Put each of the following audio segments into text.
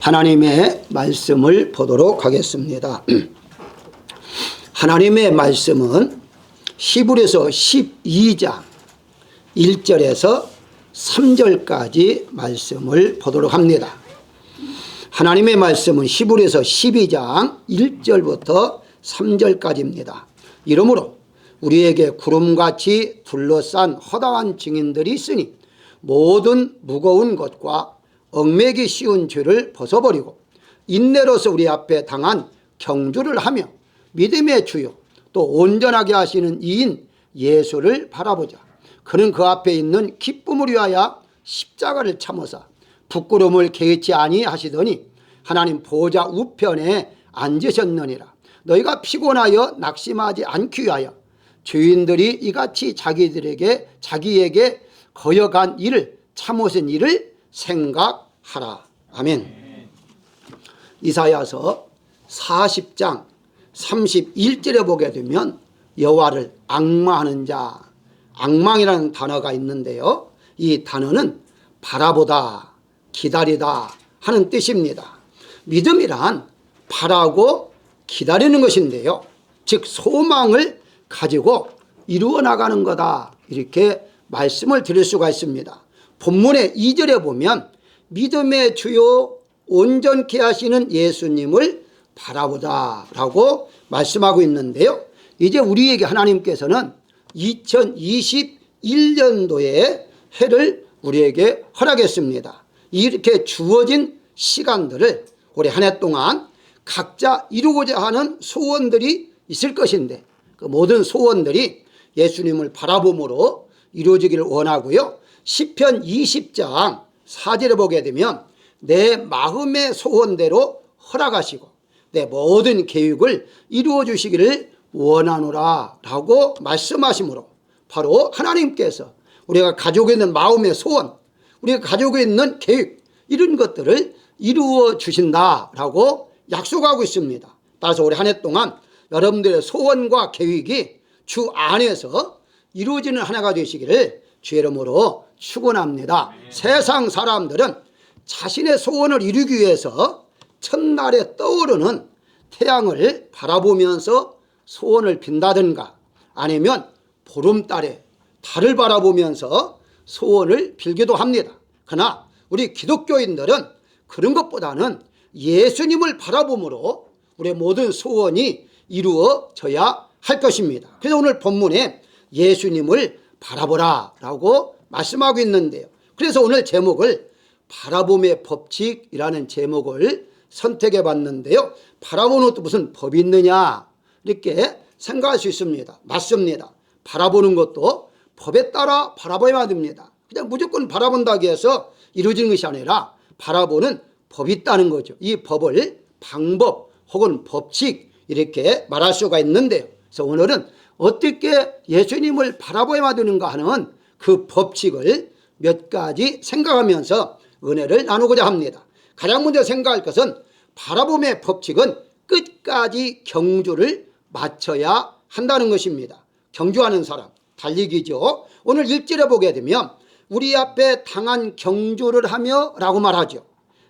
하나님의 말씀을 보도록 하겠습니다. 하나님의 말씀은 히브리서 12장 1절에서 3절까지 말씀을 보도록 합니다. 하나님의 말씀은 히브리서 12장 1절부터 3절까지입니다. 이러므로 우리에게 구름같이 둘러싼 허다한 증인들이 있으니 모든 무거운 것과 얽매기 쉬운 죄를 벗어버리고 인내로서 우리 앞에 당한 경주를 하며 믿음의 주요 또 온전하게 하시는 이인 예수를 바라보자. 그는 그 앞에 있는 기쁨을 위하여 십자가를 참으사 부끄러움을 개의치 아니하시더니 하나님 보좌 우편에 앉으셨느니라. 너희가 피곤하여 낙심하지 않기 위하여 죄인들이 이같이 자기에게 거여간 일을 참으신 일을 생각하라. 아멘. 이사야서 40장 31절에 보게 되면 여호와를 앙망하는 자, 앙망이라는 단어가 있는데요, 이 단어는 바라보다, 기다리다 하는 뜻입니다. 믿음이란 바라고 기다리는 것인데요, 즉 소망을 가지고 이루어 나가는 거다, 이렇게 말씀을 드릴 수가 있습니다. 본문의 2절에 보면 믿음의 주요 온전케 하시는 예수님을 바라보다 라고 말씀하고 있는데요, 이제 우리에게 하나님께서는 2021년도의 해를 우리에게 허락했습니다. 이렇게 주어진 시간들을 올해 한 해 동안 각자 이루고자 하는 소원들이 있을 것인데 그 모든 소원들이 예수님을 바라봄으로 이루어지기를 원하고요. 시편 20장 4절에 보게 되면 내 마음의 소원대로 허락하시고 내 모든 계획을 이루어 주시기를 원하노라 라고 말씀하시므로 바로 하나님께서 우리가 가지고 있는 마음의 소원, 우리가 가지고 있는 계획, 이런 것들을 이루어 주신다라고 약속하고 있습니다. 따라서 올해 한 해 동안 여러분들의 소원과 계획이 주 안에서 이루어지는 한 해가 되시기를 주의 이름으로 축원합니다. 세상 사람들은 자신의 소원을 이루기 위해서 첫날에 떠오르는 태양을 바라보면서 소원을 빈다든가 아니면 보름달에 달을 바라보면서 소원을 빌기도 합니다. 그러나 우리 기독교인들은 그런 것보다는 예수님을 바라봄으로 우리의 모든 소원이 이루어져야 할 것입니다. 그래서 오늘 본문에 예수님을 바라보라 라고 말씀하고 있는데요, 그래서 오늘 제목을 바라봄의 법칙이라는 제목을 선택해 봤는데요, 바라보는 것도 무슨 법이 있느냐 이렇게 생각할 수 있습니다. 맞습니다. 바라보는 것도 법에 따라 바라봐야 됩니다. 그냥 무조건 바라본다고 해서 이루어지는 것이 아니라 바라보는 법이 있다는 거죠. 이 법을 방법 혹은 법칙 이렇게 말할 수가 있는데요, 그래서 오늘은 어떻게 예수님을 바라봐야 되는가 하는 그 법칙을 몇 가지 생각하면서 은혜를 나누고자 합니다. 가장 먼저 생각할 것은 바라봄의 법칙은 끝까지 경주를 마쳐야 한다는 것입니다. 경주하는 사람, 달리기죠. 오늘 1절에 보게 되면 우리 앞에 당한 경주를 하며 라고 말하죠.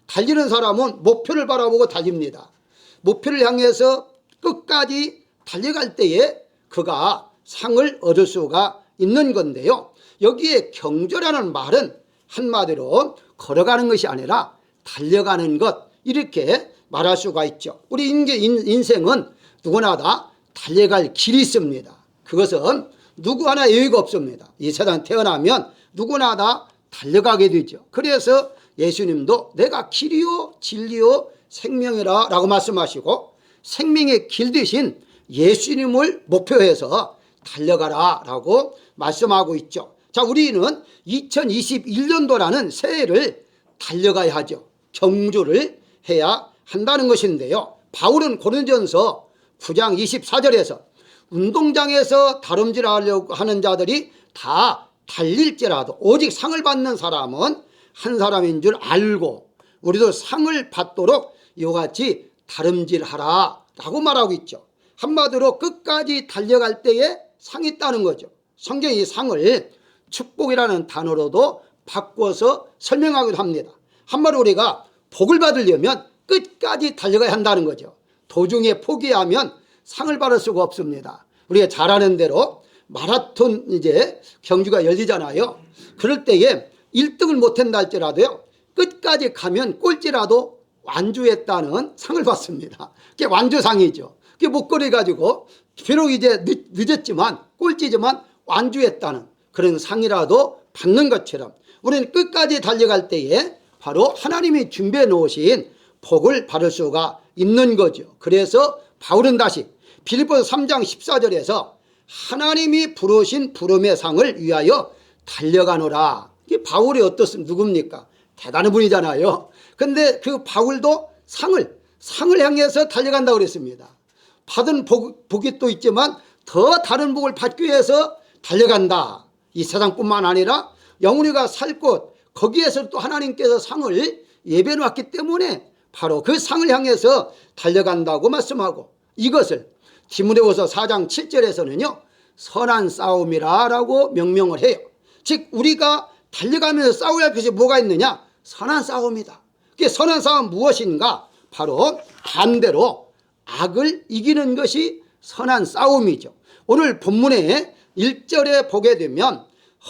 달리는 사람은 목표를 바라보고 달립니다. 목표를 향해서 끝까지 달려갈 때에 그가 상을 얻을 수가 있는 건데요, 여기에 경주라는 말은 한마디로 걸어가는 것이 아니라 달려가는 것, 이렇게 말할 수가 있죠. 우리 인생은 누구나 다 달려갈 길이 있습니다. 그것은 누구 하나 예외가 없습니다. 이 세상 태어나면 누구나 다 달려가게 되죠. 그래서 예수님도 내가 길이요 진리요 생명이라 라고 말씀하시고 생명의 길 대신 예수님을 목표해서 달려가라 라고 말씀하고 있죠. 자, 우리는 2021년도라는 새해를 달려가야 하죠. 경주를 해야 한다는 것인데요, 바울은 고린도전서 9장 24절에서 운동장에서 다름질하려고 하는 자들이 다 달릴지라도 오직 상을 받는 사람은 한 사람인 줄 알고 우리도 상을 받도록 이와 같이 다름질하라 라고 말하고 있죠. 한마디로 끝까지 달려갈 때에 상이 있다는 거죠. 성경이 이 상을 축복이라는 단어로도 바꿔서 설명하기도 합니다. 한마디로 우리가 복을 받으려면 끝까지 달려가야 한다는 거죠. 도중에 포기하면 상을 받을 수가 없습니다. 우리가 잘 아는 대로 마라톤 이제 경주가 열리잖아요. 그럴 때에 1등을 못한다 할지라도요, 끝까지 가면 꼴찌라도 완주했다는 상을 받습니다. 그게 완주상이죠. 그게 목걸이 가지고 비록 이제 늦었지만 꼴찌지만 완주했다는 그런 상이라도 받는 것처럼 우리는 끝까지 달려갈 때에 바로 하나님이 준비해 놓으신 복을 받을 수가 있는 거죠. 그래서 바울은 다시 빌립보서 3장 14절에서 하나님이 부르신 부름의 상을 위하여 달려가노라. 이게 바울이 어떻습니까? 누굽니까? 대단한 분이잖아요. 근데 그 바울도 상을 향해서 달려간다고 그랬습니다. 받은 복이 또 있지만 더 다른 복을 받기 위해서 달려간다. 이 세상뿐만 아니라 영혼이가 살 곳 거기에서 또 하나님께서 상을 예배해 놨기 때문에 바로 그 상을 향해서 달려간다고 말씀하고, 이것을 디모데후서 4장 7절에서는요 선한 싸움이라 라고 명명을 해요. 즉 우리가 달려가면서 싸워야 할 것이 뭐가 있느냐? 선한 싸움이다. 그게 선한 싸움은 무엇인가? 바로 반대로 악을 이기는 것이 선한 싸움이죠. 오늘 본문의 1절에 보게 되면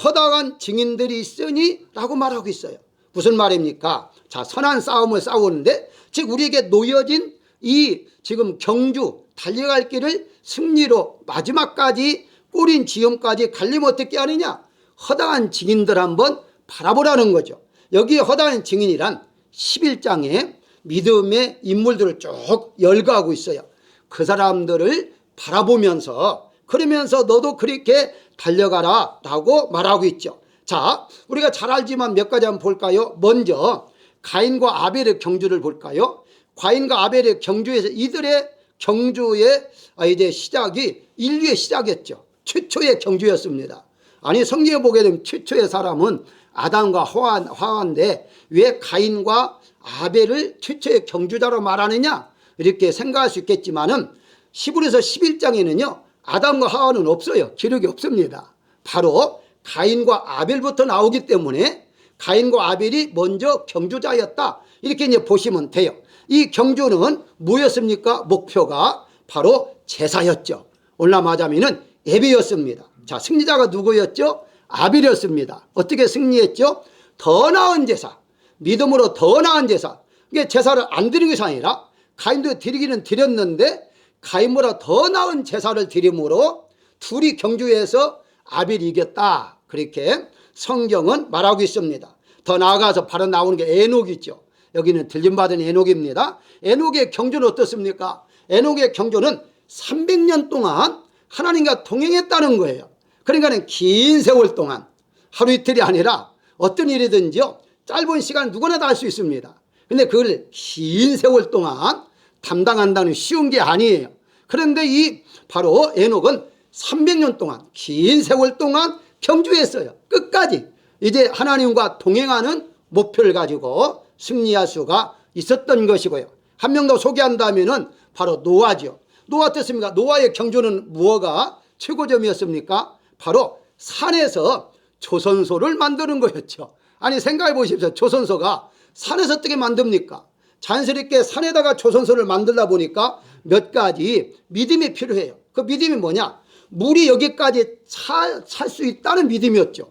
허다한 증인들이 있으니 라고 말하고 있어요. 무슨 말입니까? 자, 선한 싸움을 싸우는데 즉 우리에게 놓여진 이 지금 경주 달려갈 길을 승리로 마지막까지 꼬린 지음까지 가려면 어떻게 하느냐? 허다한 증인들 한번 바라보라는 거죠. 여기 허다한 증인이란 11장에 믿음의 인물들을 쭉 열거하고 있어요. 그 사람들을 바라보면서 그러면서 너도 그렇게 달려가라 라고 말하고 있죠. 자, 우리가 잘 알지만 몇 가지 한번 볼까요? 먼저 가인과 아벨의 경주를 볼까요? 가인과 아벨의 경주에서 이들의 경주의 이제 시작이 인류의 시작이었죠. 최초의 경주였습니다. 아니 성경에 보게 되면 최초의 사람은 아담과 하와인데 왜 가인과 아벨을 최초의 경주자로 말하느냐 이렇게 생각할 수 있겠지만은 히브리서 11장에는요 아담과 하와는 없어요. 기록이 없습니다. 바로 가인과 아벨부터 나오기 때문에 가인과 아벨이 먼저 경주자였다 이렇게 이제 보시면 돼요. 이 경주는 뭐였습니까? 목표가 바로 제사였죠. 올라마자면은 예배였습니다. 자, 승리자가 누구였죠? 아벨이었습니다. 어떻게 승리했죠? 더 나은 제사, 믿음으로 더 나은 제사. 이게 제사를 안 드린 것이 아니라 가인도 드리기는 드렸는데 가인보다 더 나은 제사를 드림으로 둘이 경주에서 아벨이 이겼다. 그렇게 성경은 말하고 있습니다. 더 나아가서 바로 나오는 게 에녹이죠. 여기는 들림받은 에녹입니다. 에녹의 경주는 어떻습니까? 에녹의 경주는 300년 동안 하나님과 동행했다는 거예요. 그러니까 긴 세월 동안 하루 이틀이 아니라 어떤 일이든지요 짧은 시간 누구나 다 할 수 있습니다. 근데 그걸 긴 세월 동안 담당한다는 쉬운 게 아니에요. 그런데 이 바로 에녹은 300년 동안 긴 세월 동안 경주했어요. 끝까지 이제 하나님과 동행하는 목표를 가지고 승리할 수가 있었던 것이고요. 한 명 더 소개한다면은 바로 노아죠. 노아 어떻습니까? 노아의 경주는 무엇가 최고점이었습니까? 바로 산에서 조선소를 만드는 거였죠. 아니 생각해 보십시오. 조선소가 산에서 어떻게 만듭니까? 자연스럽게 산에다가 조선소를 만들다 보니까 몇 가지 믿음이 필요해요. 그 믿음이 뭐냐? 물이 여기까지 찰 수 있다는 믿음이었죠.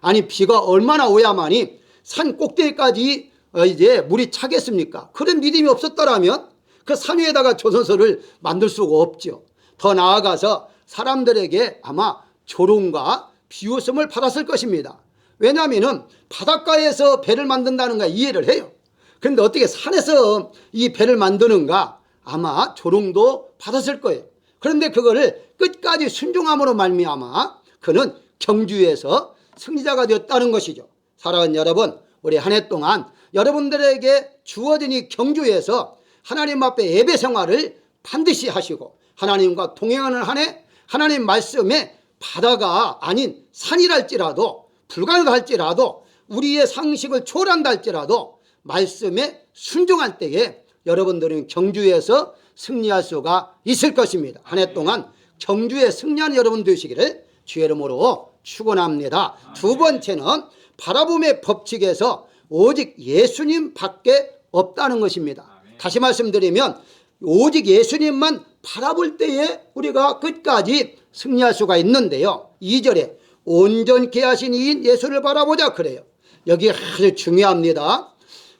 아니 비가 얼마나 오야만이 산 꼭대기까지 이제 물이 차겠습니까? 그런 믿음이 없었더라면 그 산 위에다가 조선소를 만들 수가 없죠. 더 나아가서 사람들에게 아마 조롱과 비웃음을 받았을 것입니다. 왜냐하면 바닷가에서 배를 만든다는 거 이해를 해요. 그런데 어떻게 산에서 이 배를 만드는가? 아마 조롱도 받았을 거예요. 그런데 그거를 끝까지 순종함으로 말미암아 그는 경주에서 승리자가 되었다는 것이죠. 사랑하는 여러분, 우리 한 해 동안 여러분들에게 주어진 이 경주에서 하나님 앞에 예배 생활을 반드시 하시고 하나님과 동행하는 한 해 하나님 말씀에 바다가 아닌 산이랄지라도 불가능하다 할지라도 우리의 상식을 초월한다 할지라도 말씀에 순종할 때에 여러분들은 경주에서 승리할 수가 있을 것입니다. 한 해 동안 경주에 승리하는 여러분 되시기를 주의 이름으로 축원합니다. 두 번째는 바라봄의 법칙에서 오직 예수님 밖에 없다는 것입니다. 다시 말씀드리면 오직 예수님만 바라볼 때에 우리가 끝까지 승리할 수가 있는데요. 2절에 온전케 하신 이인 예수를 바라보자 그래요. 여기 아주 중요합니다.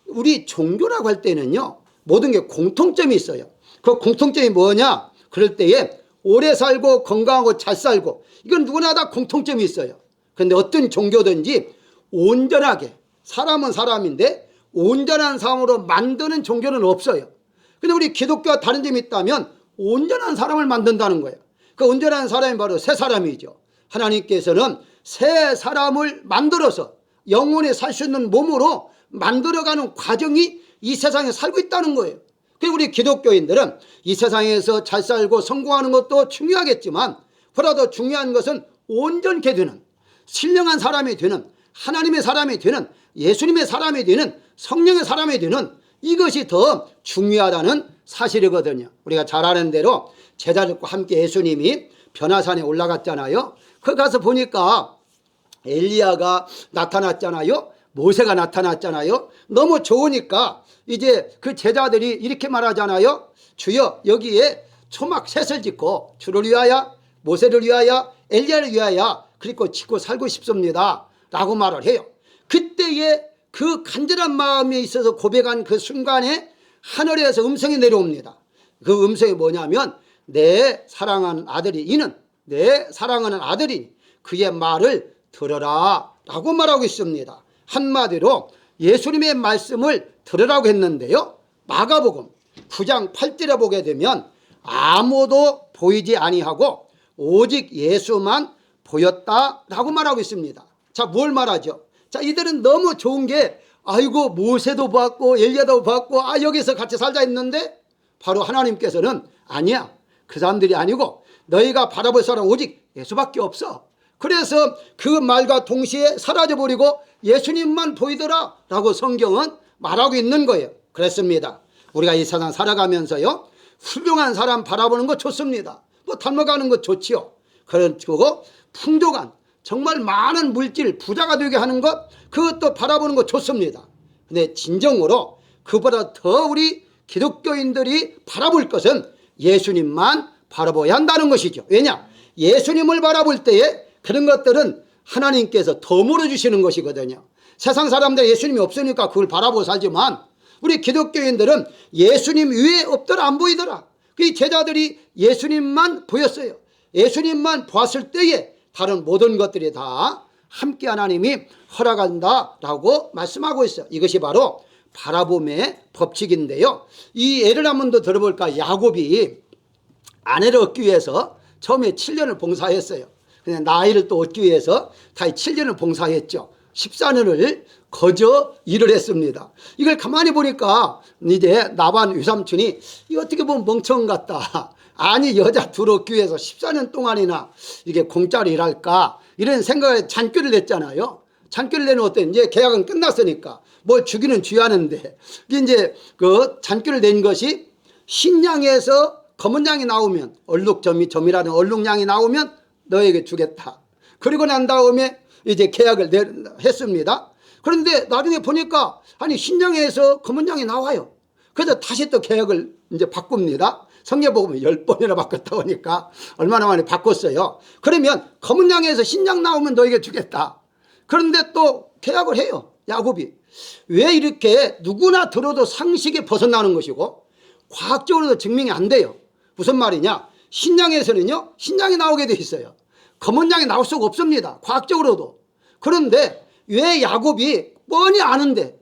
우리 종교라고 할 때는요, 모든 게 공통점이 있어요. 그 공통점이 뭐냐? 그럴 때에 오래 살고 건강하고 잘 살고, 이건 누구나 다 공통점이 있어요. 그런데 어떤 종교든지 온전하게, 사람은 사람인데 온전한 삶으로 만드는 종교는 없어요. 근데 우리 기독교와 다른 점이 있다면 온전한 사람을 만든다는 거예요. 그 온전한 사람이 바로 새 사람이죠. 하나님께서는 새 사람을 만들어서 영원히 살 수 있는 몸으로 만들어가는 과정이 이 세상에 살고 있다는 거예요. 그리고 우리 기독교인들은 이 세상에서 잘 살고 성공하는 것도 중요하겠지만, 보다 더 중요한 것은 온전케 되는, 신령한 사람이 되는, 하나님의 사람이 되는, 예수님의 사람이 되는, 성령의 사람이 되는, 이것이 더 중요하다는 사실이거든요. 우리가 잘 아는 대로 제자들과 함께 예수님이 변화산에 올라갔잖아요. 거기 가서 보니까 엘리야가 나타났잖아요. 모세가 나타났잖아요. 너무 좋으니까 이제 그 제자들이 이렇게 말하잖아요. 주여, 여기에 초막 셋을 짓고 주를 위하여, 모세를 위하여, 엘리야를 위하여 그리고 짓고 살고 싶습니다 라고 말을 해요. 그때에 그 간절한 마음에 있어서 고백한 그 순간에 하늘에서 음성이 내려옵니다. 그 음성이 뭐냐면, 내 사랑하는 아들이, 이는 내 사랑하는 아들이 그의 말을 들어라 라고 말하고 있습니다. 한마디로 예수님의 말씀을 들으라고 했는데요. 마가복음 9장 8절에 보게 되면 아무도 보이지 아니하고 오직 예수만 보였다라고 말하고 있습니다. 자, 뭘 말하죠? 자, 이들은 너무 좋은 게, 아이고 모세도 봤고 엘리야도 봤고 여기서 같이 살자 했는데, 바로 하나님께서는 아니야, 그 사람들이 아니고 너희가 바라볼 사람 오직 예수밖에 없어. 그래서 그 말과 동시에 사라져버리고 예수님만 보이더라 라고 성경은 말하고 있는 거예요. 그렇습니다. 우리가 이 세상 살아가면서요, 훌륭한 사람 바라보는 거 좋습니다. 뭐 닮아가는 거 좋지요. 그리고 풍족한, 정말 많은 물질, 부자가 되게 하는 것, 그것도 바라보는 거 좋습니다. 근데 진정으로 그보다 더 우리 기독교인들이 바라볼 것은 예수님만 바라봐야 한다는 것이죠. 왜냐? 예수님을 바라볼 때에 그런 것들은 하나님께서 덤으로 주시는 것이거든요. 세상 사람들 예수님이 없으니까 그걸 바라보고 살지만, 우리 기독교인들은 예수님 위에 없더라, 안 보이더라. 그 제자들이 예수님만 보였어요. 예수님만 보았을 때에 다른 모든 것들이 다 함께 하나님이 허락한다라고 말씀하고 있어요. 이것이 바로 바라봄의 법칙인데요. 이 예를 한번 더 들어볼까? 야곱이 아내를 얻기 위해서 처음에 7년을 봉사했어요. 그냥 나이를 또 얻기 위해서 다시 7년을 봉사했죠. 14년을 거저 일을 했습니다. 이걸 가만히 보니까 이제 나반 외삼촌이 이거 어떻게 보면 멍청 같다. 아니, 여자 둘 얻기 위해서 14년 동안이나 이게 공짜로 일할까, 이런 생각에 잔꾀를 냈잖아요. 잔꾀를 내는 어때? 이제 계약은 끝났으니까 뭘 주기는 주야하는데, 이제 그 잔꾀를 낸 것이 신양에서 검은 양이 나오면, 얼룩점이라는 얼룩양이 나오면 너에게 주겠다. 그리고 난 다음에 이제 계약을 했습니다. 그런데 나중에 보니까 아니, 신양에서 검은 양이 나와요. 그래서 다시 또 계약을 이제 바꿉니다. 성경 보면 10번이나 바꿨다 보니까 얼마나 많이 바꿨어요. 그러면 검은 양에서 신양 나오면 너에게 주겠다. 그런데 또 계약을 해요, 야곱이. 왜 이렇게 누구나 들어도 상식에 벗어나는 것이고 과학적으로도 증명이 안 돼요. 무슨 말이냐? 신양에서는요, 신양이 나오게 돼 있어요. 검은 양이 나올 수가 없습니다, 과학적으로도. 그런데 왜 야곱이 뻔히 아는데,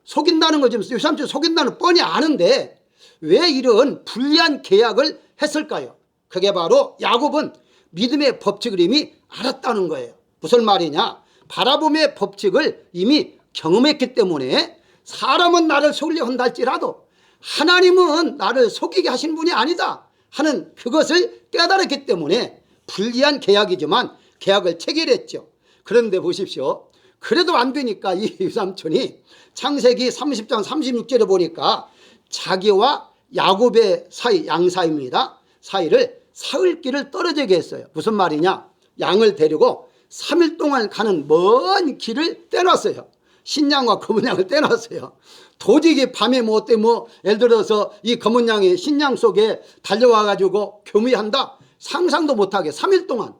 속인다는 거, 지금 유삼촌 속인다는 뻔히 아는데 왜 이런 불리한 계약을 했을까요? 그게 바로 야곱은 믿음의 법칙을 이미 알았다는 거예요. 무슨 말이냐? 바라봄의 법칙을 이미 경험했기 때문에, 사람은 나를 속이려 한다 할지라도 하나님은 나를 속이게 하신 분이 아니다 하는 그것을 깨달았기 때문에 불리한 계약이지만 계약을 체결했죠. 그런데 보십시오. 그래도 안 되니까 이 유삼촌이 창세기 30장 36절에 보니까 자기와 야곱의 사이, 양 사이입니다. 사이를 사흘길을 떨어지게 했어요. 무슨 말이냐? 양을 데리고 3일 동안 가는 먼 길을 떼놨어요. 신양과 검은 양을 떼놨어요. 도저히 밤에 예를 들어서 이 검은 양이 신양 속에 달려와가지고 교미한다? 상상도 못하게 3일 동안.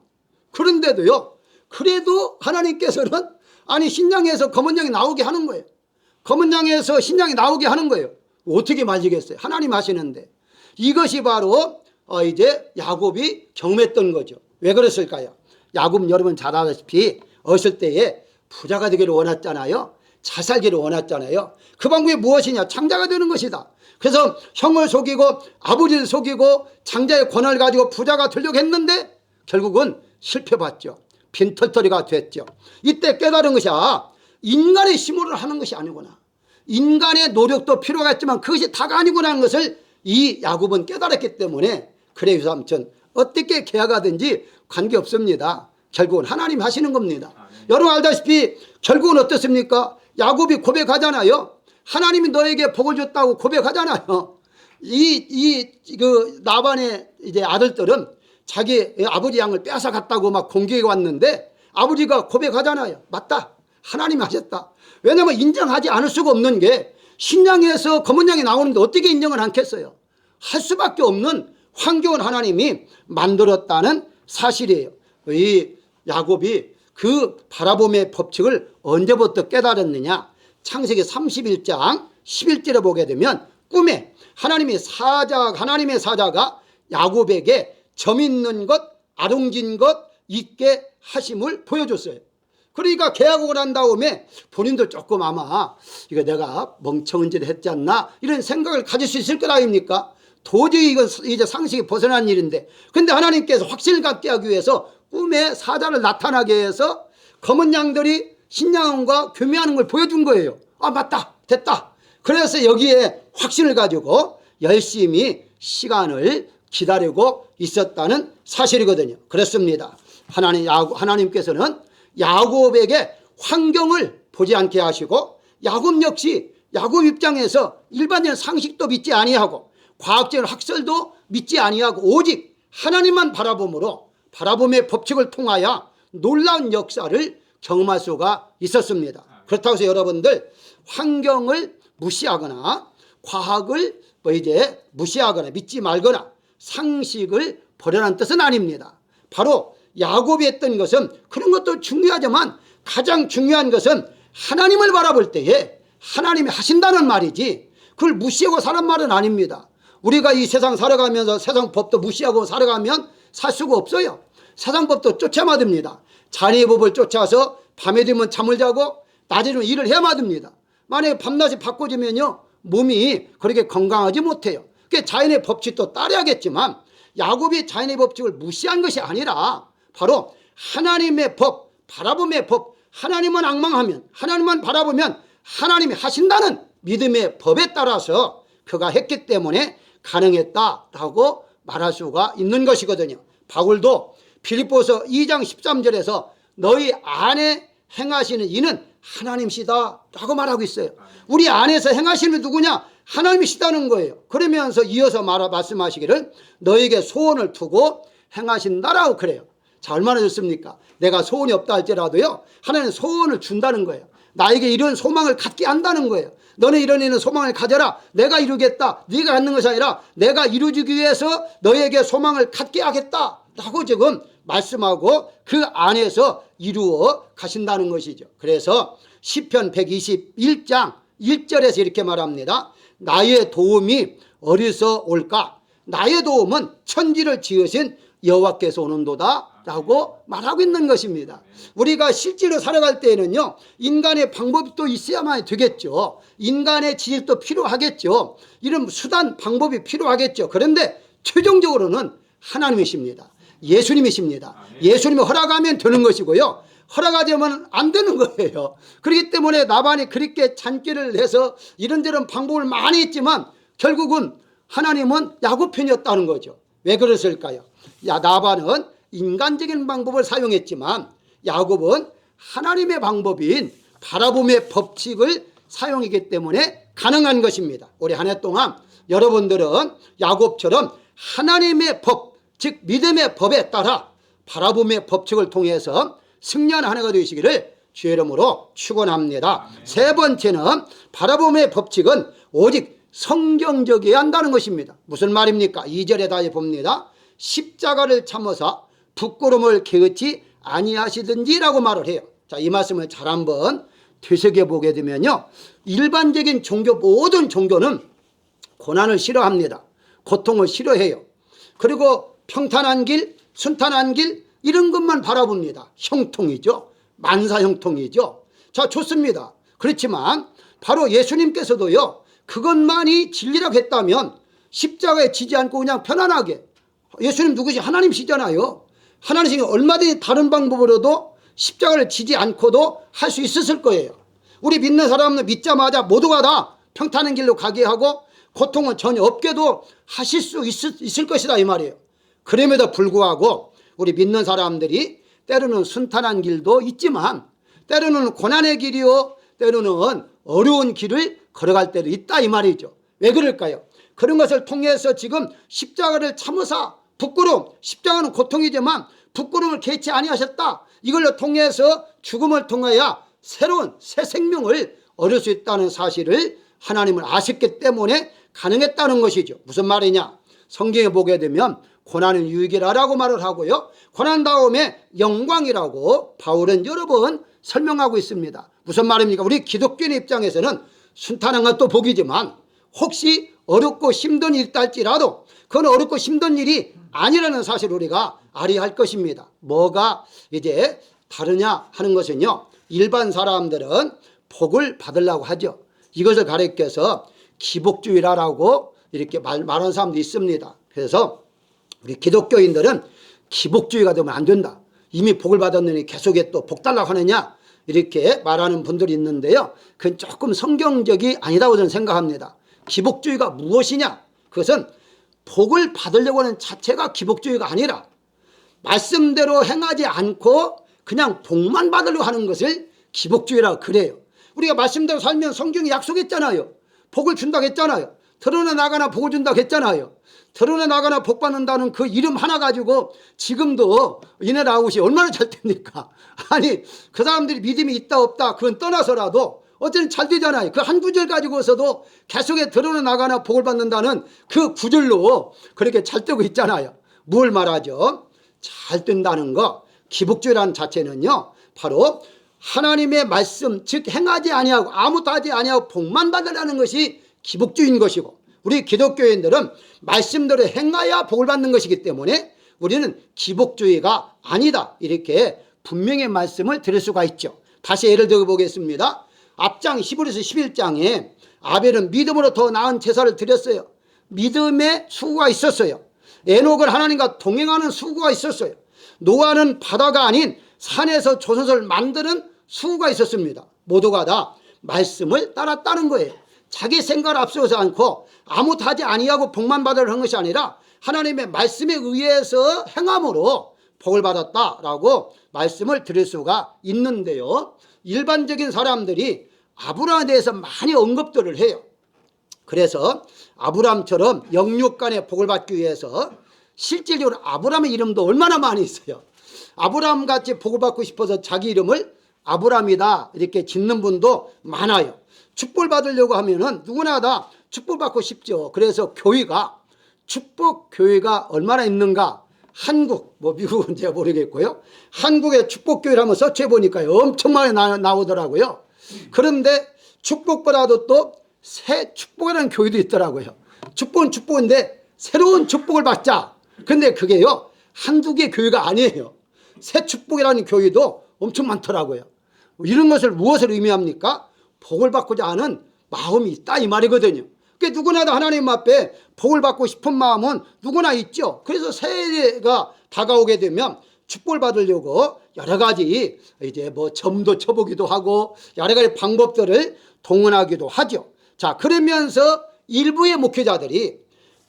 그런데도요, 그래도 하나님께서는 신양에서 검은 양이 나오게 하는 거예요. 검은 양에서 신양이 나오게 하는 거예요. 어떻게 말리겠어요? 하나님 하시는데. 이것이 바로 이제 야곱이 경험했던 거죠. 왜 그랬을까요? 야곱 여러분 잘 아다시피 어렸을 때에 부자가 되기를 원했잖아요. 잘 살기를 원했잖아요. 그 방법이 무엇이냐? 장자가 되는 것이다. 그래서 형을 속이고 아버지를 속이고 장자의 권한을 가지고 부자가 되려고 했는데 결국은 실패봤죠. 빈털터리가 됐죠. 이때 깨달은 것이 인간의 힘으로 하는 것이 아니구나. 인간의 노력도 필요하겠지만 그것이 다가 아니구나 하는 것을 이 야곱은 깨달았기 때문에 그래 유삼촌 어떻게 계약하든지 관계없습니다. 결국은 하나님 하시는 겁니다. 여러분 알다시피 결국은 어떻습니까? 야곱이 고백하잖아요. 하나님이 너에게 복을 줬다고 고백하잖아요. 그 라반의 이제 아들들은 자기 아버지 양을 빼앗아 갔다고 막 공격해 왔는데 아버지가 고백하잖아요. 맞다. 하나님이 하셨다. 왜냐하면 인정하지 않을 수가 없는 게 신양에서 검은 양이 나오는데 어떻게 인정을 않겠어요? 할 수밖에 없는 환경을 하나님이 만들었다는 사실이에요. 이 야곱이 그 바라봄의 법칙을 언제부터 깨달았느냐? 창세기 31장 11절에 보게 되면 꿈에 하나님의 사자가 야곱에게 점 있는 것, 아롱진 것 있게 하심을 보여줬어요. 그러니까 계약을 한 다음에 본인도 조금 아마 이거 내가 멍청한 짓을 했지 않나 이런 생각을 가질 수 있을 것 아닙니까? 도저히 이건 이제 상식이 벗어난 일인데 근데 하나님께서 확신을 갖게 하기 위해서 꿈에 사자를 나타나게 해서 검은 양들이 신양과 교미하는 걸 보여준 거예요. 맞다 됐다. 그래서 여기에 확신을 가지고 열심히 시간을 기다리고 있었다는 사실이거든요. 그렇습니다. 하나님께서는 야곱에게 환경을 보지 않게 하시고 야곱 역시 야곱 입장에서 일반적인 상식도 믿지 아니하고 과학적인 학설도 믿지 아니하고 오직 하나님만 바라봄으로 바라봄의 법칙을 통하여 놀라운 역사를 경험할 수가 있었습니다. 그렇다고 해서 여러분들 환경을 무시하거나 과학을 이제 무시하거나 믿지 말거나 상식을 버려라는 뜻은 아닙니다. 바로 야곱이 했던 것은 그런 것도 중요하지만 가장 중요한 것은 하나님을 바라볼 때에 하나님이 하신다는 말이지 그걸 무시하고 사는 말은 아닙니다. 우리가 이 세상 살아가면서 세상 법도 무시하고 살아가면 살 수가 없어요. 세상 법도 쫓아야 됩니다. 자연의 법을 쫓아서 밤에 되면 잠을 자고 낮에 되면 일을 해야 됩니다. 만약에 밤낮이 바꿔지면요 몸이 그렇게 건강하지 못해요. 그러니까 자연의 법칙도 따라야겠지만 야곱이 자연의 법칙을 무시한 것이 아니라 바로 하나님의 법, 바라봄의 법, 하나님만 앙망하면 하나님만 바라보면 하나님이 하신다는 믿음의 법에 따라서 그가 했기 때문에 가능했다라고 말할 수가 있는 것이거든요. 바울도 빌립보서 2장 13절에서 너희 안에 행하시는 이는 하나님이시다 라고 말하고 있어요. 우리 안에서 행하시는 누구냐? 하나님이시다는 거예요. 그러면서 이어서 말씀하시기를 너에게 소원을 두고 행하신다라고 그래요. 자, 얼마나 좋습니까? 내가 소원이 없다 할지라도요 하나님은 소원을 준다는 거예요. 나에게 이런 소망을 갖게 한다는 거예요. 너는 이런 소망을 가져라. 내가 이루겠다. 네가 갖는 것이 아니라 내가 이루기 위해서 너에게 소망을 갖게 하겠다라고 지금 말씀하고 그 안에서 이루어 가신다는 것이죠. 그래서 시편 121장 1절에서 이렇게 말합니다. 나의 도움이 어디서 올까? 나의 도움은 천지를 지으신 여호와께서 오는도다 라고 말하고 있는 것입니다. 우리가 실제로 살아갈 때에는요 인간의 방법이 또 있어야만 되겠죠. 인간의 지식도 필요하겠죠. 이런 수단 방법이 필요하겠죠. 그런데 최종적으로는 하나님이십니다. 예수님이십니다. 예수님이 허락하면 되는 것이고요 허락하지 않으면 안 되는 거예요. 그렇기 때문에 나반이 그렇게 잔기를 해서 이런저런 방법을 많이 했지만 결국은 하나님은 야곱 편이었다는 거죠. 왜 그랬을까요? 나반은 인간적인 방법을 사용했지만 야곱은 하나님의 방법인 바라봄의 법칙을 사용했기 때문에 가능한 것입니다. 올해 한 해 동안 여러분들은 야곱처럼 하나님의 법, 즉 믿음의 법에 따라 바라봄의 법칙을 통해서 승리하는 한 해가 되시기를 주의 이름으로 축원합니다. 세 번째는 바라봄의 법칙은 오직 성경적이어야 한다는 것입니다. 무슨 말입니까? 2절에 다시 봅니다. 십자가를 참으사 부끄러움을 게으치 아니하시든지라고 말을 해요. 자, 이 말씀을 잘 한번 되새겨보게 되면요, 일반적인 종교, 모든 종교는 고난을 싫어합니다. 고통을 싫어해요. 그리고 평탄한 길, 순탄한 길, 이런 것만 바라봅니다. 형통이죠. 만사형통이죠. 자, 좋습니다. 그렇지만 바로 예수님께서도요, 그것만이 진리라고 했다면 십자가에 지지 않고 그냥 편안하게, 예수님 누구시? 하나님이시잖아요. 하나님이 얼마든지 다른 방법으로도 십자가를 지지 않고도 할 수 있었을 거예요. 우리 믿는 사람은 믿자마자 모두가 다 평탄한 길로 가게 하고 고통은 전혀 없게도 하실 수 있을 것이다, 이 말이에요. 그럼에도 불구하고 우리 믿는 사람들이 때로는 순탄한 길도 있지만 때로는 고난의 길이요, 때로는 어려운 길을 걸어갈 때도 있다, 이 말이죠. 왜 그럴까요? 그런 것을 통해서 지금 십자가를 참으사 부끄러움, 십자가는 고통이지만 부끄러움을 개치 아니하셨다, 이걸로 통해서 죽음을 통하여 새로운 새 생명을 얻을 수 있다는 사실을 하나님을 아셨기 때문에 가능했다는 것이죠. 무슨 말이냐? 성경에 보게 되면 고난은 유익이라고 말을 하고요, 고난 다음에 영광이라고 바울은 여러 번 설명하고 있습니다. 무슨 말입니까? 우리 기독교인 입장에서는 순탄한 것도 복이지만 혹시 어렵고 힘든 일이 있달지라도 그건 어렵고 힘든 일이 아니라는 사실을 우리가 알아야 할 것입니다. 뭐가 이제 다르냐 하는 것은요, 일반 사람들은 복을 받으려고 하죠. 이것을 가리켜서 기복주의라고 이렇게 말하는 사람도 있습니다. 그래서 우리 기독교인들은 기복주의가 되면 안 된다. 이미 복을 받았느니 계속해 또 복 달라고 하느냐, 이렇게 말하는 분들이 있는데요, 그건 조금 성경적이 아니다고 저는 생각합니다. 기복주의가 무엇이냐? 그것은 복을 받으려고 하는 자체가 기복주의가 아니라 말씀대로 행하지 않고 그냥 복만 받으려고 하는 것을 기복주의라고 그래요. 우리가 말씀대로 살면 성경이 약속했잖아요. 복을 준다고 했잖아요. 드러나 나가나 복을 준다고 했잖아요. 드러나 나가나 복 받는다는 그 이름 하나 가지고 지금도 이네 아웃이 얼마나 잘 됩니까? 아니, 그 사람들이 믿음이 있다 없다 그건 떠나서라도 어쨌든 잘 되잖아요. 그 한 구절 가지고서도 계속해 드러나 나가나 복을 받는다는 그 구절로 그렇게 잘 되고 있잖아요. 뭘 말하죠? 잘 된다는 거. 기복주의라는 자체는요, 바로 하나님의 말씀, 즉 행하지 아니하고 아무것도 하지 아니하고 복만 받으라는 것이 기복주의인 것이고, 우리 기독교인들은 말씀대로 행하여 복을 받는 것이기 때문에 우리는 기복주의가 아니다, 이렇게 분명히 말씀을 드릴 수가 있죠. 다시 예를 들어 보겠습니다. 앞장 히브리서 11장에 아벨은 믿음으로 더 나은 제사를 드렸어요. 믿음의 수고가 있었어요. 에녹은 하나님과 동행하는 수고가 있었어요. 노아는 바다가 아닌 산에서 조선소를 만드는 수고가 있었습니다. 모두가 다 말씀을 따랐다는 거예요. 자기 생각을 앞세우지 않고 아무것도 하지 아니하고 복만 받으려 한 것이 아니라 하나님의 말씀에 의해서 행함으로 복을 받았다라고 말씀을 드릴 수가 있는데요, 일반적인 사람들이 아브라함에 대해서 많이 언급들을 해요. 그래서 아브라함처럼 영육간의 복을 받기 위해서 실질적으로 아브라함의 이름도 얼마나 많이 있어요. 아브라함같이 복을 받고 싶어서 자기 이름을 아브라함이다 이렇게 짓는 분도 많아요. 축복을 받으려고 하면은 누구나 다 축복받고 싶죠. 그래서 교회가, 축복 교회가 얼마나 있는가, 한국, 뭐 미국은 제가 모르겠고요, 한국의 축복교회를 한번 서치해 보니까 엄청 많이 나오더라고요. 그런데 축복보다도 또 새 축복이라는 교회도 있더라고요. 축복은 축복인데 새로운 축복을 받자. 근데 그게요, 한두 개 교회가 아니에요. 새 축복이라는 교회도 엄청 많더라고요. 이런 것을 무엇을 의미합니까? 복을 받고자 하는 마음이 있다, 이 말이거든요. 그러니까 누구나 다 하나님 앞에 복을 받고 싶은 마음은 누구나 있죠. 그래서 새해가 다가오게 되면 축복을 받으려고 여러 가지 이제 뭐 점도 쳐보기도 하고 여러 가지 방법들을 동원하기도 하죠. 자, 그러면서 일부의 목회자들이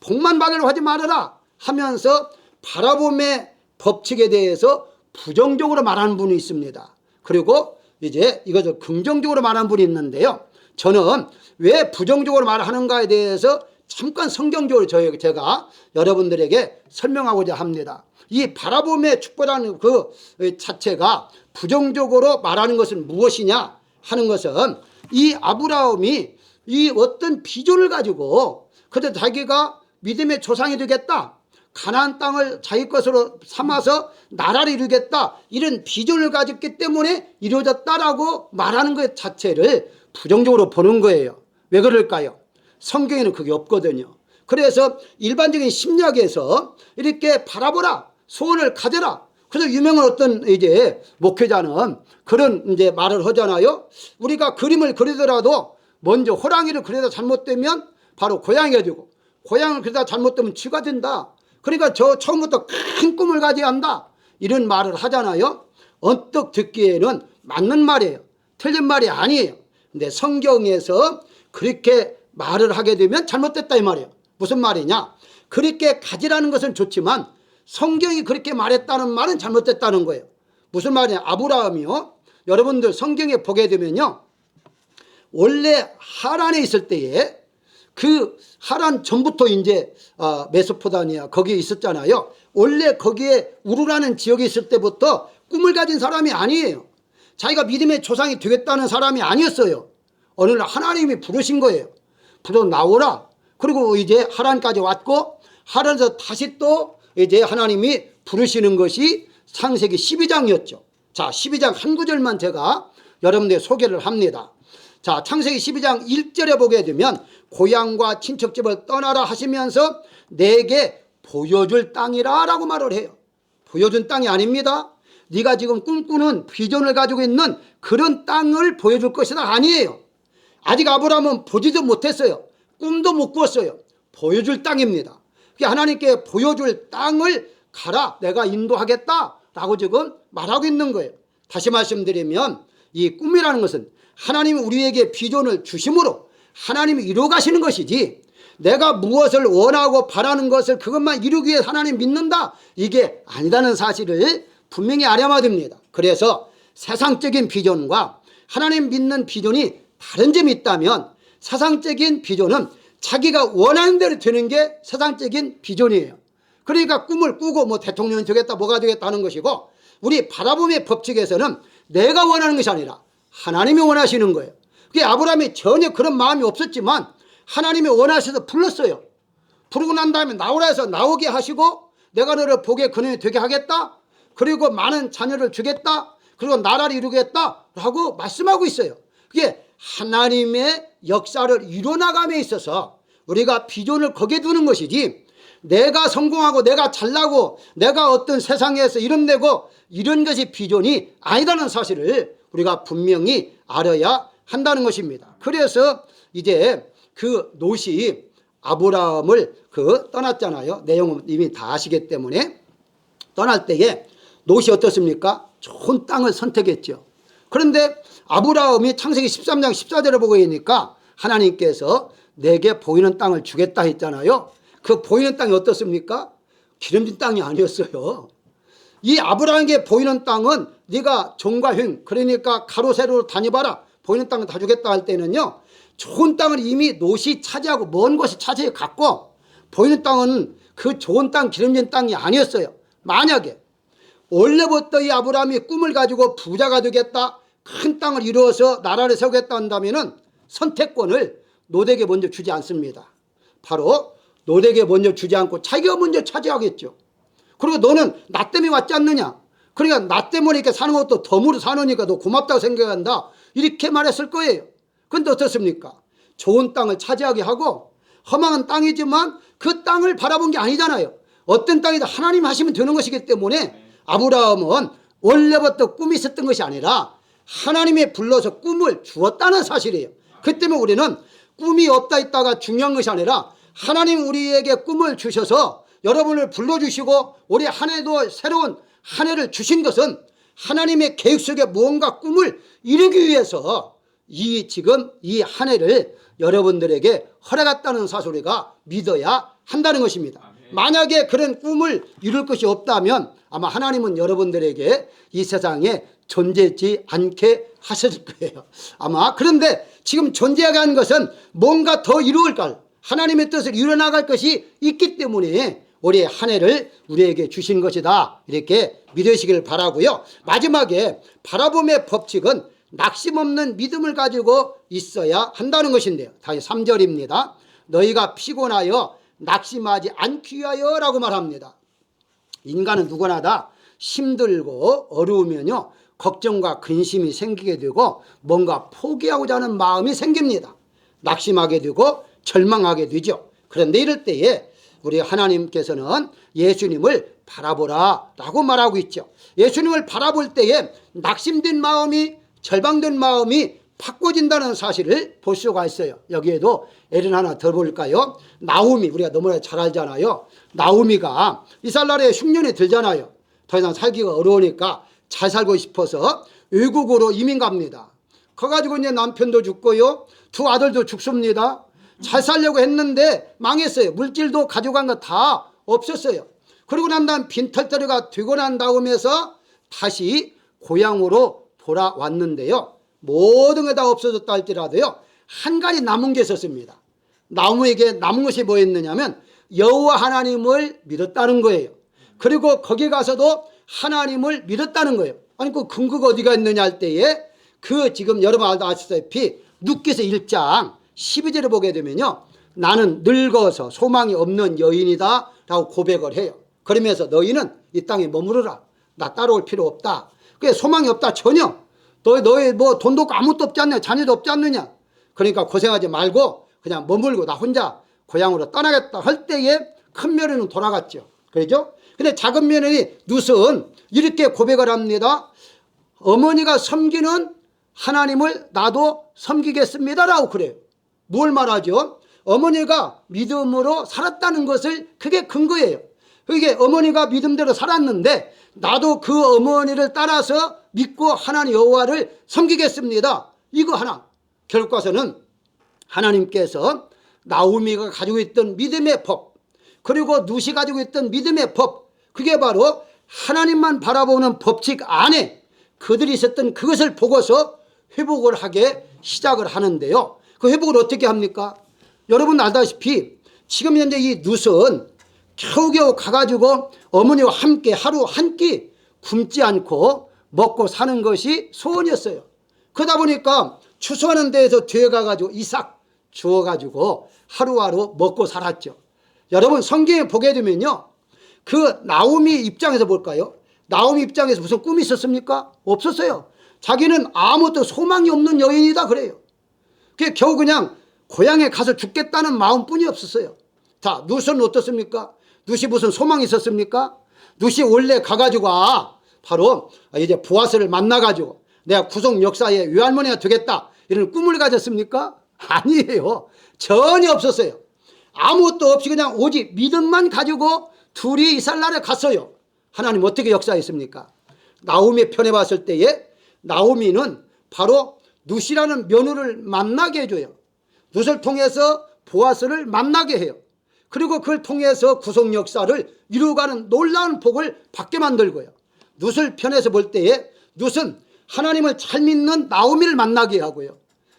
복만 받으려고 하지 말아라 하면서 바라봄의 법칙에 대해서 부정적으로 말하는 분이 있습니다. 그리고 이제 이것을 긍정적으로 말하는 분이 있는데요, 저는 왜 부정적으로 말하는가에 대해서 잠깐 성경적으로 제가 여러분들에게 설명하고자 합니다. 이 바라봄의 축복이라는 그 자체가 부정적으로 말하는 것은 무엇이냐 하는 것은 이 아브라함이 이 어떤 비전을 가지고 그때 자기가 믿음의 조상이 되겠다, 가나안 땅을 자기 것으로 삼아서 나라를 이루겠다, 이런 비전을 가졌기 때문에 이루어졌다라고 말하는 것 자체를 부정적으로 보는 거예요. 왜 그럴까요? 성경에는 그게 없거든요. 그래서 일반적인 심리학에서 이렇게 바라보라, 소원을 가져라. 그래서 유명한 어떤 이제 목회자는 그런 이제 말을 하잖아요. 우리가 그림을 그리더라도 먼저 호랑이를 그리다 잘못되면 바로 고양이가 되고, 고양이를 그리다 잘못되면 쥐가 된다. 그러니까 저 처음부터 큰 꿈을 가져야 한다, 이런 말을 하잖아요. 언뜻 듣기에는 맞는 말이에요. 틀린 말이 아니에요. 근데 성경에서 그렇게 말을 하게 되면 잘못됐다 이 말이에요. 무슨 말이냐? 그렇게 가지라는 것은 좋지만 성경이 그렇게 말했다는 말은 잘못됐다는 거예요. 무슨 말이냐? 아브라함이요, 여러분들 성경에 보게 되면요, 원래 하란에 있을 때에 그 하란 전부터 이제 메소포타미아 거기에 있었잖아요. 원래 거기에 우르라는 지역에 있을 때부터 꿈을 가진 사람이 아니에요. 자기가 믿음의 조상이 되겠다는 사람이 아니었어요. 어느 날 하나님이 부르신 거예요. 불러 나오라. 그리고 이제 하란까지 왔고, 하란에서 다시 또 이제 하나님이 부르시는 것이 창세기 12장이었죠. 자, 12장 한 구절만 제가 여러분들 소개를 합니다. 자, 창세기 12장 1절에 보게 되면 고향과 친척집을 떠나라 하시면서 내게 보여줄 땅이라 라고 말을 해요. 보여준 땅이 아닙니다. 네가 지금 꿈꾸는 비전을 가지고 있는 그런 땅을 보여줄 것이다 아니에요. 아직 아브라함은 보지도 못했어요. 꿈도 못 꾸었어요. 보여줄 땅입니다. 하나님께 보여줄 땅을 가라, 내가 인도하겠다 라고 지금 말하고 있는 거예요. 다시 말씀드리면 이 꿈이라는 것은 하나님이 우리에게 비전을 주심으로 하나님이 이루어 가시는 것이지, 내가 무엇을 원하고 바라는 것을 그것만 이루기 위해 하나님 믿는다, 이게 아니다는 사실을 분명히 알아야 됩니다. 그래서 세상적인 비전과 하나님 믿는 비전이 다른 점이 있다면, 세상적인 비전은 자기가 원하는 대로 되는 게 세상적인 비전이에요. 그러니까 꿈을 꾸고 뭐 대통령이 되겠다, 뭐가 되겠다 하는 것이고, 우리 바라봄의 법칙에서는 내가 원하는 것이 아니라 하나님이 원하시는 거예요. 그게 아브라함이 전혀 그런 마음이 없었지만 하나님이 원하셔서 불렀어요. 부르고 난 다음에 나오라 해서 나오게 하시고, 내가 너를 복의 근원이 되게 하겠다, 그리고 많은 자녀를 주겠다, 그리고 나라를 이루겠다 라고 말씀하고 있어요. 그게 하나님의 역사를 이뤄나감에 있어서 우리가 비전을 거기에 두는 것이지, 내가 성공하고 내가 잘나고 내가 어떤 세상에서 이름내고 이런 것이 비전이 아니다는 사실을 우리가 분명히 알아야 한다는 것입니다. 그래서 이제 그 롯이 아브라함을 떠났잖아요. 내용은 이미 다 아시기 때문에. 떠날 때에 롯이 어떻습니까? 좋은 땅을 선택했죠. 그런데 아브라함이 창세기 13장 14절을 보고 있으니까 하나님께서 내게 보이는 땅을 주겠다 했잖아요. 그 보이는 땅이 어떻습니까? 기름진 땅이 아니었어요. 이 아브라함에게 보이는 땅은 네가 종과 흉, 그러니까 가로 세로로 다녀봐라, 보이는 땅을 다 주겠다 할 때는요, 좋은 땅을 이미 롯이 차지하고 먼 곳이 차지해 갔고, 보이는 땅은 그 좋은 땅, 기름진 땅이 아니었어요. 만약에 원래부터 이 아브라함이 꿈을 가지고 부자가 되겠다, 큰 땅을 이루어서 나라를 세우겠다 한다면은 선택권을 롯에게 먼저 주지 않습니다. 바로 롯에게 먼저 주지 않고 자기가 먼저 차지하겠죠. 그리고 너는 나 때문에 왔지 않느냐, 그러니까 나 때문에 이렇게 사는 것도 덤으로 사느니까 너 고맙다고 생각한다, 이렇게 말했을 거예요. 그런데 어떻습니까? 좋은 땅을 차지하게 하고, 험한 땅이지만 그 땅을 바라본 게 아니잖아요. 어떤 땅이든 하나님 하시면 되는 것이기 때문에 아브라함은 원래부터 꿈이 있었던 것이 아니라 하나님이 불러서 꿈을 주었다는 사실이에요. 그 때문에 우리는 꿈이 없다 있다가 중요한 것이 아니라 하나님 우리에게 꿈을 주셔서 여러분을 불러주시고 올해 한 해도 새로운 한 해를 주신 것은 하나님의 계획 속에 무언가 꿈을 이루기 위해서 지금 이 한 해를 여러분들에게 허락했다는 사실을 믿어야 한다는 것입니다. 만약에 그런 꿈을 이룰 것이 없다면 아마 하나님은 여러분들에게 이 세상에 존재하지 않게 하실 거예요. 아마. 그런데 지금 존재하게 하는 것은 뭔가 더 이루어갈 하나님의 뜻을 이뤄나갈 것이 있기 때문에 올해 한 해를 우리에게 주신 것이다, 이렇게 믿으시길 바라고요. 마지막에 바라봄의 법칙은 낙심 없는 믿음을 가지고 있어야 한다는 것인데요. 다시 3절입니다. 너희가 피곤하여 낙심하지 않기 위하여 라고 말합니다. 인간은 누구나 다 힘들고 어려우면요, 걱정과 근심이 생기게 되고 뭔가 포기하고자 하는 마음이 생깁니다. 낙심하게 되고 절망하게 되죠. 그런데 이럴 때에 우리 하나님께서는 예수님을 바라보라 라고 말하고 있죠. 예수님을 바라볼 때에 낙심된 마음이, 절망된 마음이 바꿔진다는 사실을 볼 수가 있어요. 여기에도 예를 하나 더 볼까요? 나오미, 우리가 너무나 잘 알잖아요. 나오미가 이스라엘에 흉년이 들잖아요. 더 이상 살기가 어려우니까 잘 살고 싶어서 외국으로 이민 갑니다. 가가지고 이제 남편도 죽고요, 두 아들도 죽습니다. 잘 살려고 했는데 망했어요. 물질도 가져간 거 다 없었어요. 그러고 난 다음 빈털터리가 되고 난 다음에서 다시 고향으로 돌아왔는데요, 모든 게 다 없어졌다 할지라도요, 한 가지 남은 게 있었습니다. 나무에게 남은 것이 뭐였느냐면 여호와 하나님을 믿었다는 거예요. 그리고 거기 가서도 하나님을 믿었다는 거예요. 아니 그 근거가 어디가 있느냐 할 때에 그 지금 여러분 아시다시피 룻기서 1장 12절을 보게 되면요, 나는 늙어서 소망이 없는 여인이다 라고 고백을 해요. 그러면서 너희는 이 땅에 머무르라, 나 따라올 필요 없다. 그게 소망이 없다, 전혀. 너희 뭐 돈도 없고 아무것도 없지 않느냐, 자녀도 없지 않느냐, 그러니까 고생하지 말고 그냥 머물고 나 혼자 고향으로 떠나겠다 할 때에 큰 며느리는 돌아갔죠. 그렇죠? 근데 작은 며느리 룻은 이렇게 고백을 합니다. 어머니가 섬기는 하나님을 나도 섬기겠습니다 라고 그래요. 뭘 말하죠? 어머니가 믿음으로 살았다는 것을, 그게 근거예요. 그게 어머니가 믿음대로 살았는데 나도 그 어머니를 따라서 믿고 하나님 여호와를 섬기겠습니다, 이거 하나. 결과서는 하나님께서 나오미가 가지고 있던 믿음의 법, 그리고 룻이 가지고 있던 믿음의 법, 그게 바로 하나님만 바라보는 법칙 안에 그들이 있었던 그것을 보고서 회복을 하게 시작을 하는데요. 그 회복을 어떻게 합니까? 여러분 알다시피 지금 현재 이 룻은 겨우겨우 가가지고 어머니와 함께 하루 한 끼 굶지 않고 먹고 사는 것이 소원이었어요. 그러다 보니까 추수하는 데에서 뒤에 가가지고 이삭 주워가지고 하루하루 먹고 살았죠. 여러분 성경에 보게 되면요, 그 나오미 입장에서 볼까요? 나오미 입장에서 무슨 꿈이 있었습니까? 없었어요. 자기는 아무것도 소망이 없는 여인이다 그래요. 그게 겨우 그냥 고향에 가서 죽겠다는 마음뿐이 없었어요. 자, 룻은 어떻습니까? 룻이 무슨 소망이 있었습니까? 룻이 원래 가가지고 바로 이제 보아스를 만나가지고 내가 구속 역사의 외할머니가 되겠다 이런 꿈을 가졌습니까? 아니에요. 전혀 없었어요. 아무것도 없이 그냥 오직 믿음만 가지고 둘이 이스라엘에 갔어요. 하나님 어떻게 역사했습니까? 나오미 편에 봤을 때에 나오미는 바로 룻이라는 며느리를 만나게 해줘요. 룻을 통해서 보아스를 만나게 해요. 그리고 그걸 통해서 구속 역사를 이루어가는 놀라운 복을 받게 만들고요. 룻을 편에서 볼 때에 룻은 하나님을 잘 믿는 나오미를 만나게 하고요,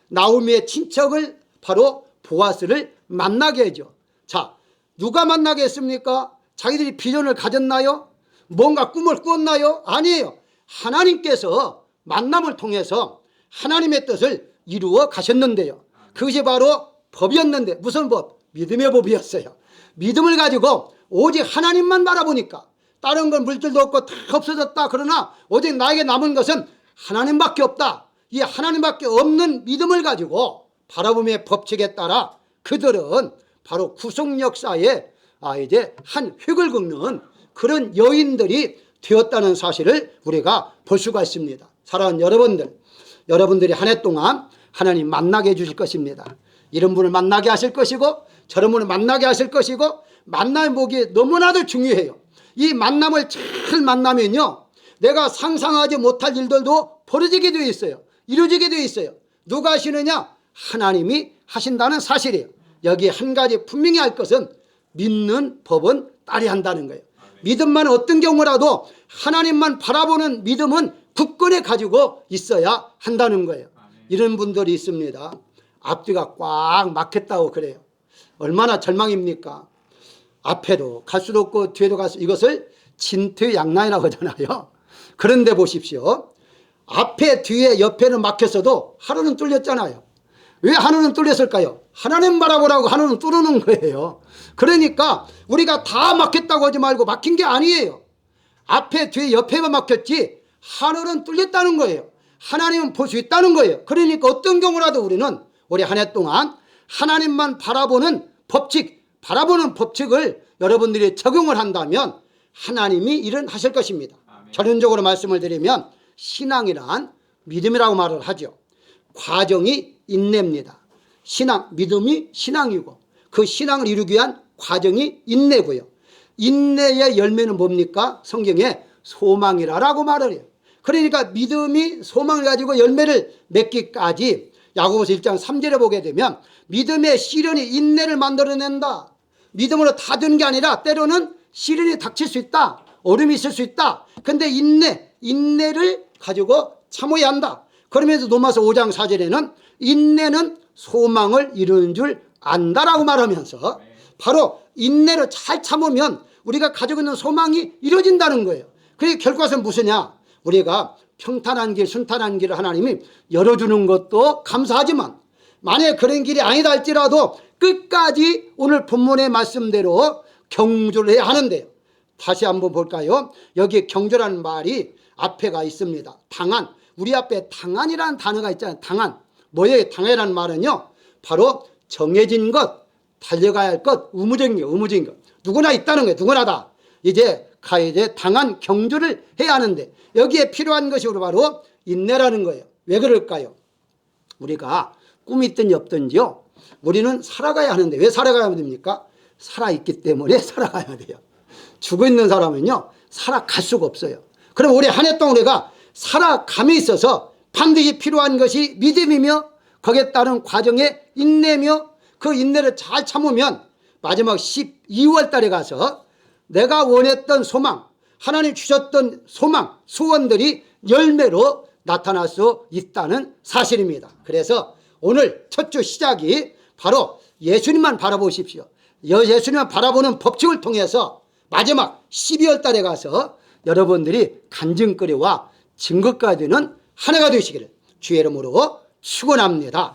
나오미의 친척을 바로 보아스를 만나게 하죠. 자, 누가 만나게 했습니까? 자기들이 비전을 가졌나요? 뭔가 꿈을 꾸었나요? 아니에요. 하나님께서 만남을 통해서 하나님의 뜻을 이루어 가셨는데요, 그것이 바로 법이었는데, 무슨 법? 믿음의 법이었어요. 믿음을 가지고 오직 하나님만 바라보니까 다른 건 물질도 없고 다 없어졌다. 그러나 오직 나에게 남은 것은 하나님밖에 없다. 이 하나님밖에 없는 믿음을 가지고 바라봄의 법칙에 따라 그들은 바로 구속 역사에 이제 한 획을 긋는 그런 여인들이 되었다는 사실을 우리가 볼 수가 있습니다. 사랑하는 여러분들이 한 해 동안 하나님 만나게 해주실 것입니다. 이런 분을 만나게 하실 것이고 저런 분을 만나게 하실 것이고, 만남의 복이 너무나도 중요해요. 이 만남을 잘 만나면요, 내가 상상하지 못할 일들도 벌어지게 되어 있어요. 이루어지게 되어 있어요. 누가 하시느냐? 하나님이 하신다는 사실이에요. 여기 한 가지 분명히 할 것은 믿는 법은 따라야 한다는 거예요. 믿음만 어떤 경우라도 하나님만 바라보는 믿음은 굳건히 가지고 있어야 한다는 거예요. 이런 분들이 있습니다. 앞뒤가 꽉 막혔다고 그래요. 얼마나 절망입니까? 앞에도 갈 수도 없고 뒤에도 갈 수, 이것을 진퇴양난이라고 하잖아요. 그런데 보십시오. 앞에 뒤에 옆에는 막혔어도 하루는 뚫렸잖아요. 왜 하늘은 뚫렸을까요? 하나님 바라보라고 하늘은 뚫어놓은 거예요. 그러니까 우리가 다 막혔다고 하지 말고 막힌 게 아니에요. 앞에 뒤에 옆에만 막혔지 하늘은 뚫렸다는 거예요. 하나님은 볼 수 있다는 거예요. 그러니까 어떤 경우라도 우리는 올해 한 해 동안 하나님만 바라보는 법칙, 바라보는 법칙을 여러분들이 적용을 한다면 하나님이 일은 하실 것입니다. 결론적으로 말씀을 드리면 신앙이란 믿음이라고 말을 하죠. 과정이 인내입니다. 신앙, 믿음이 신앙이고 그 신앙을 이루기 위한 과정이 인내고요. 인내의 열매는 뭡니까? 성경에 소망이라고 말을 해요. 그러니까 믿음이 소망을 가지고 열매를 맺기까지 야고보서 1장 3절에 보게 되면 믿음의 시련이 인내를 만들어낸다. 믿음으로 다 되는 게 아니라 때로는 시련이 닥칠 수 있다. 어려움이 있을 수 있다. 근데 인내를 가지고 참아야 한다. 그러면서 로마서 5장 4절에는 인내는 소망을 이루는 줄 안다라고 말하면서 바로 인내를 잘 참으면 우리가 가지고 있는 소망이 이루어진다는 거예요. 그게 결과는 무엇이냐? 우리가 평탄한 길, 순탄한 길을 하나님이 열어주는 것도 감사하지만 만약에 그런 길이 아니다 할지라도 끝까지 오늘 본문의 말씀대로 경주를 해야 하는데요. 다시 한번 볼까요? 여기 경주라는 말이 앞에가 있습니다. 당한, 우리 앞에 당한이라는 단어가 있잖아요. 당한. 뭐예요? 당한이라는 말은요, 바로 정해진 것, 달려가야 할 것, 의무적인 것. 누구나 있다는 거예요. 누구나 다. 이제 가야제 당한 경주를 해야 하는데 여기에 필요한 것이 바로 인내라는 거예요. 왜 그럴까요? 우리가 꿈이 있든지 없든지요, 우리는 살아가야 하는데 왜 살아가야 됩니까? 살아있기 때문에 살아가야 돼요. 죽어 있는 사람은요 살아갈 수가 없어요. 그럼 올해 한 해 동안 우리가 살아감에 있어서 반드시 필요한 것이 믿음이며 거기에 따른 과정의 인내며 그 인내를 잘 참으면 마지막 12월 달에 가서 내가 원했던 소망, 하나님 주셨던 소망, 소원들이 열매로 나타날 수 있다는 사실입니다. 그래서 오늘 첫 주 시작이 바로 예수님만 바라보십시오. 예수님만 바라보는 법칙을 통해서 마지막 12월 달에 가서 여러분들이 간증거리와 증거가 되는 한 해가 되시기를 주의 이름으로 축원합니다.